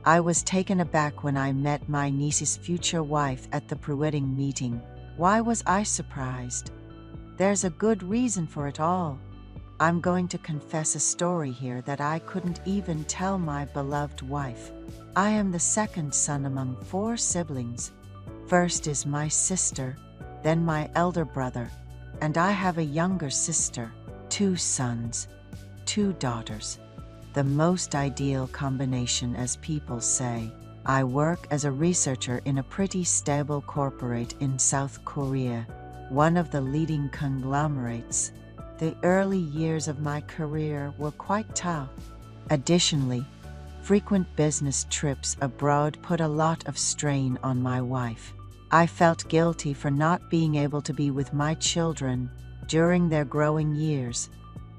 I was taken aback when I met my niece's future wife at the pre-wedding meeting. Why was I surprised? There's a good reason for it all. I'm going to confess a story here that I couldn't even tell my beloved wife. I am the second son among 4 siblings. First is my sister, then my elder brother, and I have a younger sister, 2 sons, 2 daughters. The most ideal combination, as people say. I work as a researcher in a pretty stable corporate in South Korea, one of the leading conglomerates. The early years of my career were quite tough. Additionally, frequent business trips abroad put a lot of strain on my wife. I felt guilty for not being able to be with my children during their growing years,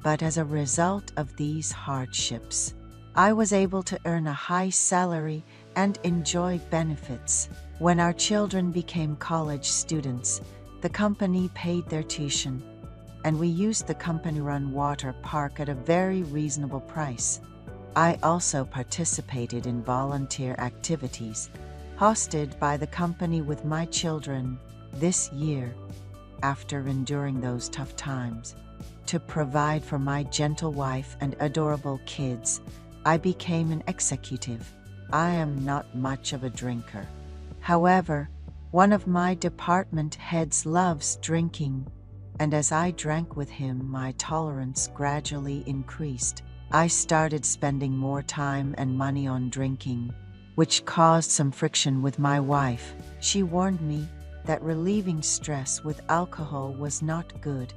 but as a result of these hardships, I was able to earn a high salary and enjoy benefits. When our children became college students, the company paid their tuition, and we used the company-run water park at a very reasonable price. I also participated in volunteer activities hosted by the company with my children this year. After enduring those tough times, to provide for my gentle wife and adorable kids, I became an executive. I am not much of a drinker. However, one of my department heads loves drinking, and as I drank with him, my tolerance gradually increased. I started spending more time and money on drinking, which caused some friction with my wife. She warned me that relieving stress with alcohol was not good,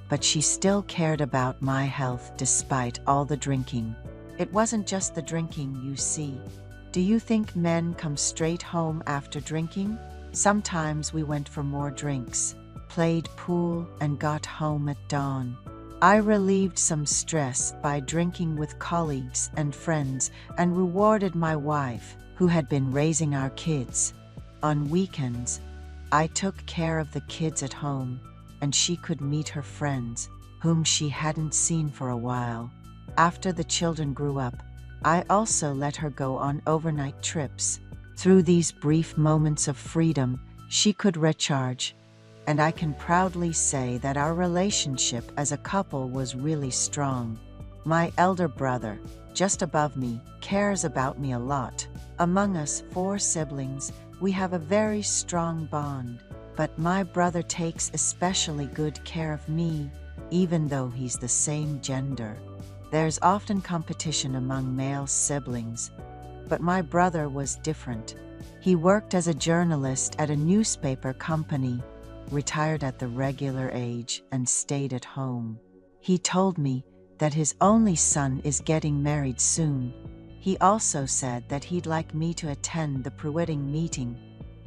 but she still cared about my health despite all the drinking. It wasn't just the drinking, you see. Do you think men come straight home after drinking? Sometimes we went for more drinks, played pool, and got home at dawn. I relieved some stress by drinking with colleagues and friends and rewarded my wife, who had been raising our kids. On weekends, I took care of the kids at home, and she could meet her friends, whom she hadn't seen for a while. After the children grew up, I also let her go on overnight trips. Through these brief moments of freedom, she could recharge, and I can proudly say that our relationship as a couple was really strong. My elder brother, just above me, cares about me a lot. Among us 4 siblings, we have a very strong bond, but my brother takes especially good care of me, even though he's the same gender. There's often competition among male siblings, but my brother was different. He worked as a journalist at a newspaper company, retired at the regular age, and stayed at home. He told me that his only son is getting married soon. He also said that he'd like me to attend the pre-wedding meeting.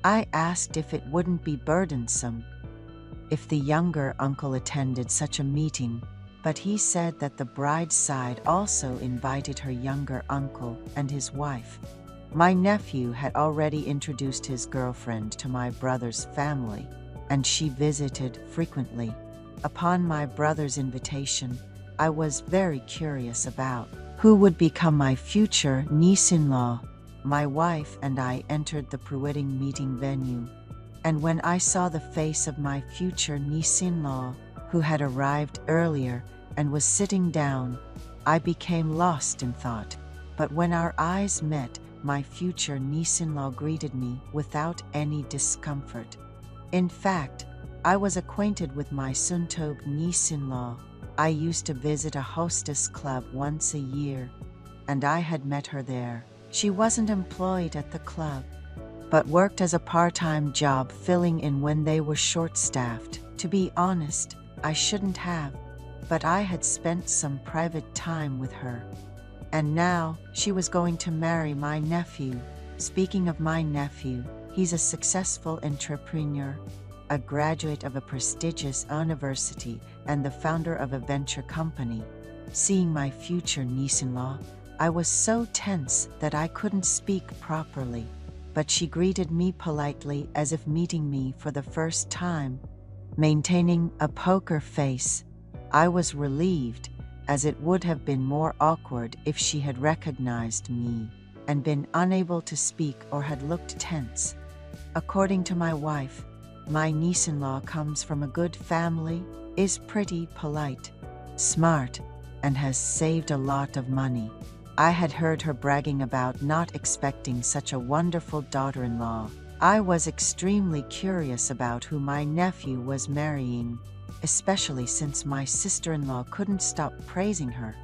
I asked if it wouldn't be burdensome if the younger uncle attended such a meeting, but he said that the bride's side also invited her younger uncle and his wife. My nephew had already introduced his girlfriend to my brother's family, and she visited frequently. Upon my brother's invitation, I was very curious about who would become my future niece-in-law. My wife and I entered the pre-wedding meeting venue, and when I saw the face of my future niece-in-law, who had arrived earlier and was sitting down, I became lost in thought. But when our eyes met, my future niece-in-law greeted me without any discomfort. In fact, I was acquainted with my soon-to-be niece-in-law. I used to visit a hostess club once a year, and I had met her there. She wasn't employed at the club, but worked as a part-time job filling in when they were short-staffed. To be honest, I shouldn't have, but I had spent some private time with her. And now, she was going to marry my nephew. Speaking of my nephew, he's a successful entrepreneur, a graduate of a prestigious university, and the founder of a venture company. Seeing my future niece-in-law, I was so tense that I couldn't speak properly, but she greeted me politely as if meeting me for the first time. Maintaining a poker face, I was relieved, as it would have been more awkward if she had recognized me. and been unable to speak or had looked tense. According to my wife, my niece-in-law comes from a good family, is pretty polite, smart, and has saved a lot of money. I had heard her bragging about not expecting such a wonderful daughter-in-law. I was extremely curious about who my nephew was marrying, especially since my sister-in-law couldn't stop praising her.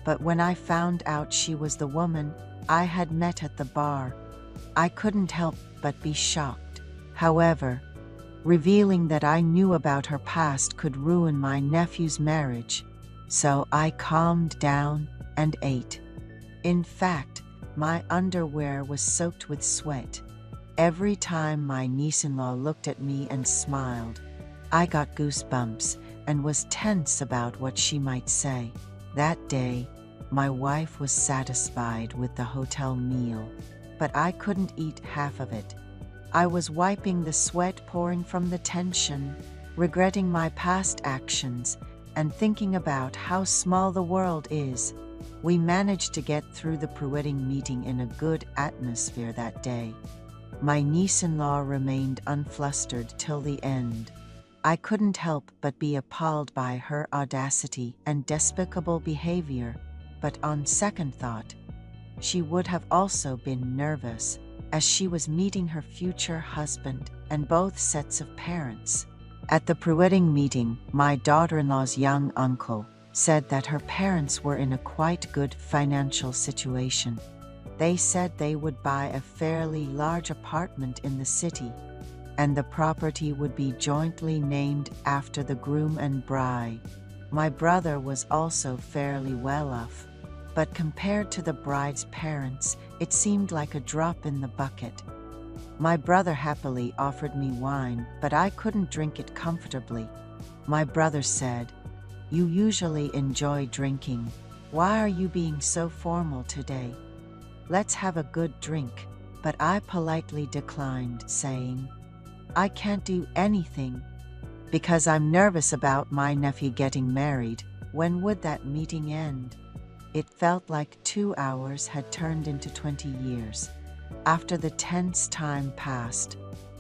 But when I found out she was the woman I had met at the bar, I couldn't help but be shocked. However, revealing that I knew about her past could ruin my nephew's marriage, so I calmed down and ate. In fact, my underwear was soaked with sweat. Every time my niece-in-law looked at me and smiled, I got goosebumps and was tense about what she might say. That day, my wife was satisfied with the hotel meal, but I couldn't eat half of it. I was wiping the sweat pouring from the tension, regretting my past actions, and thinking about how small the world is. We managed to get through the pre-wedding meeting in a good atmosphere that day. My niece-in-law remained unflustered till the end. I couldn't help but be appalled by her audacity and despicable behavior, but on second thought, she would have also been nervous, as she was meeting her future husband and both sets of parents. At the pre-wedding meeting, my daughter-in-law's young uncle said that her parents were in a quite good financial situation. They said they would buy a fairly large apartment in the city, and the property would be jointly named after the groom and bride. My brother was also fairly well off, but compared to the bride's parents, it seemed like a drop in the bucket. My brother happily offered me wine, but I couldn't drink it comfortably. My brother said, "You usually enjoy drinking. Why are you being so formal today? Let's have a good drink." But I politely declined, saying, "I can't do anything because I'm nervous about my nephew getting married." When would that meeting end? It felt like 2 hours had turned into 20 years. After the tense time passed,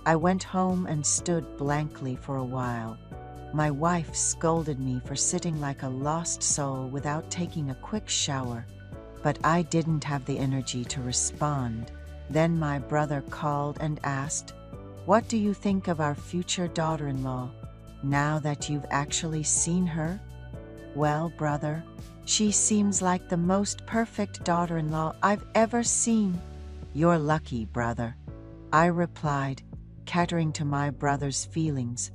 I went home and stood blankly for a while. My wife scolded me for sitting like a lost soul without taking a quick shower, but I didn't have the energy to respond. Then my brother called and asked, "What do you think of our future daughter-in-law, now that you've actually seen her?" "Well, brother, she seems like the most perfect daughter-in-law I've ever seen." "You're lucky, brother," I replied, catering to my brother's feelings.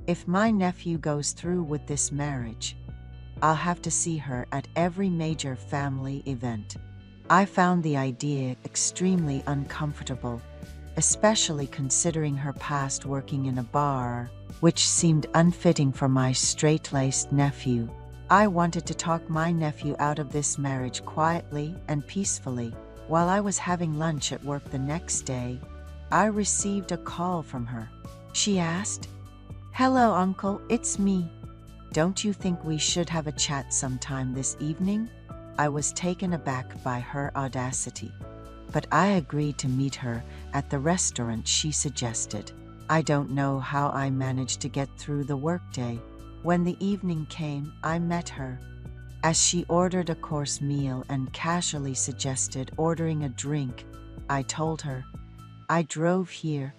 "If my nephew goes through with this marriage, I'll have to see her at every major family event." I found the idea extremely uncomfortable, especially considering her past working in a bar, which seemed unfitting for my straight-laced nephew. I wanted to talk my nephew out of this marriage quietly and peacefully. While I was having lunch at work the next day, I received a call from her. She asked, "Hello, Uncle, it's me. Don't you think we should have a chat sometime this evening?" I was taken aback by her audacity, but I agreed to meet her at the restaurant she suggested. I don't know how I managed to get through the workday. When the evening came, I met her. As she ordered a course meal and casually suggested ordering a drink, I told her, "I drove here.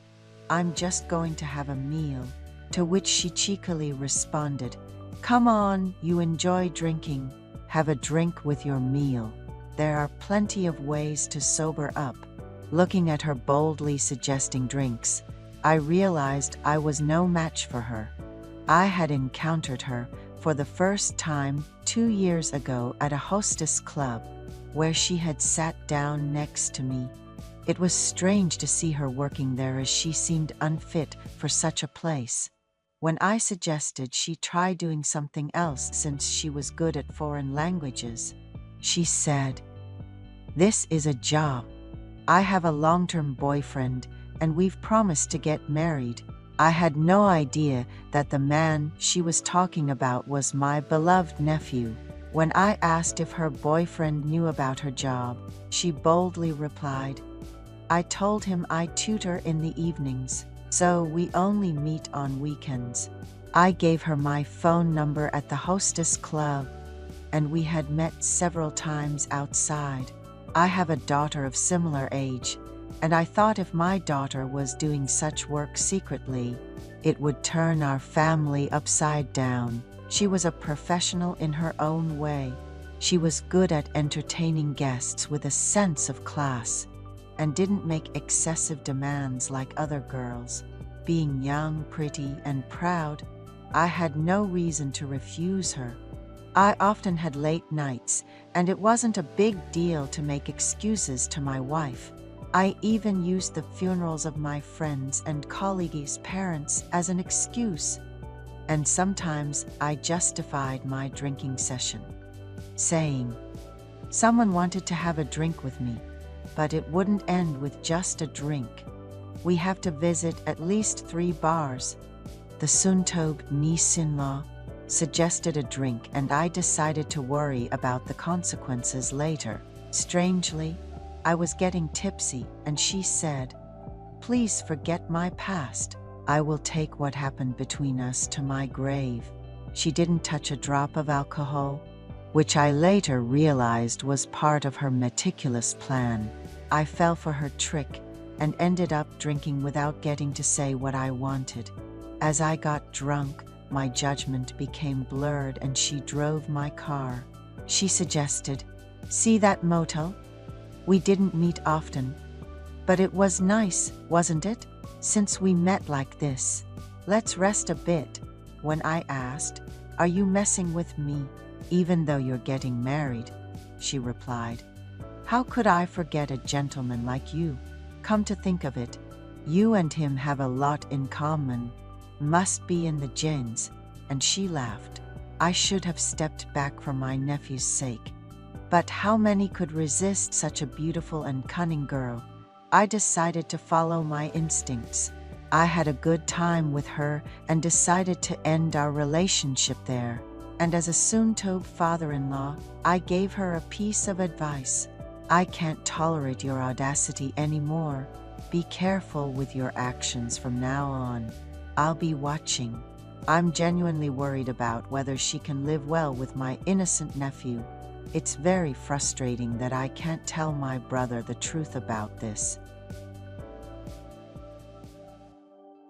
I'm just going to have a meal." To which she cheekily responded, "Come on, you enjoy drinking. Have a drink with your meal. There are plenty of ways to sober up." Looking at her boldly suggesting drinks, I realized I was no match for her. I had encountered her for the first time 2 years ago at a hostess club, where she had sat down next to me. It was strange to see her working there, as she seemed unfit for such a place. When I suggested she try doing something else since she was good at foreign languages, she said, "This is a job. I have a long-term boyfriend and we've promised to get married." I had no idea that the man she was talking about was my beloved nephew. When I asked if her boyfriend knew about her job, she boldly replied, "I told him I tutor in the evenings, so we only meet on weekends." I gave her my phone number at the hostess club, and we had met several times outside. I have a daughter of similar age, and I thought if my daughter was doing such work secretly, it would turn our family upside down. She was a professional in her own way. She was good at entertaining guests with a sense of class, and didn't make excessive demands like other girls. Being young, pretty, and proud, I had no reason to refuse her. I often had late nights, and it wasn't a big deal to make excuses to my wife. I even used the funerals of my friends and colleagues' parents as an excuse, and sometimes I justified my drinking session, saying, "Someone wanted to have a drink with me, but it wouldn't end with just a drink. We have to visit at least 3 bars." The soon-to-be niece-in-law suggested a drink, and I decided to worry about the consequences later. Strangely, I was getting tipsy, and she said, "Please forget my past. I will take what happened between us to my grave." She didn't touch a drop of alcohol, which I later realized was part of her meticulous plan. I fell for her trick and ended up drinking without getting to say what I wanted. As I got drunk, my judgment became blurred and she drove my car. She suggested, "See that motel? We didn't meet often, but it was nice, wasn't it? Since we met like this, let's rest a bit." When I asked, "Are you messing with me, even though you're getting married?" she replied, "How could I forget a gentleman like you? Come to think of it, you and him have a lot in common. Must be in the genes." And she laughed. I should have stepped back for my nephew's sake. But how many could resist such a beautiful and cunning girl? I decided to follow my instincts. I had a good time with her and decided to end our relationship there. And as a soon-to-be father-in-law, I gave her a piece of advice. "I can't tolerate your audacity anymore. Be careful with your actions from now on. I'll be watching." I'm genuinely worried about whether she can live well with my innocent nephew. It's very frustrating that I can't tell my brother the truth about this.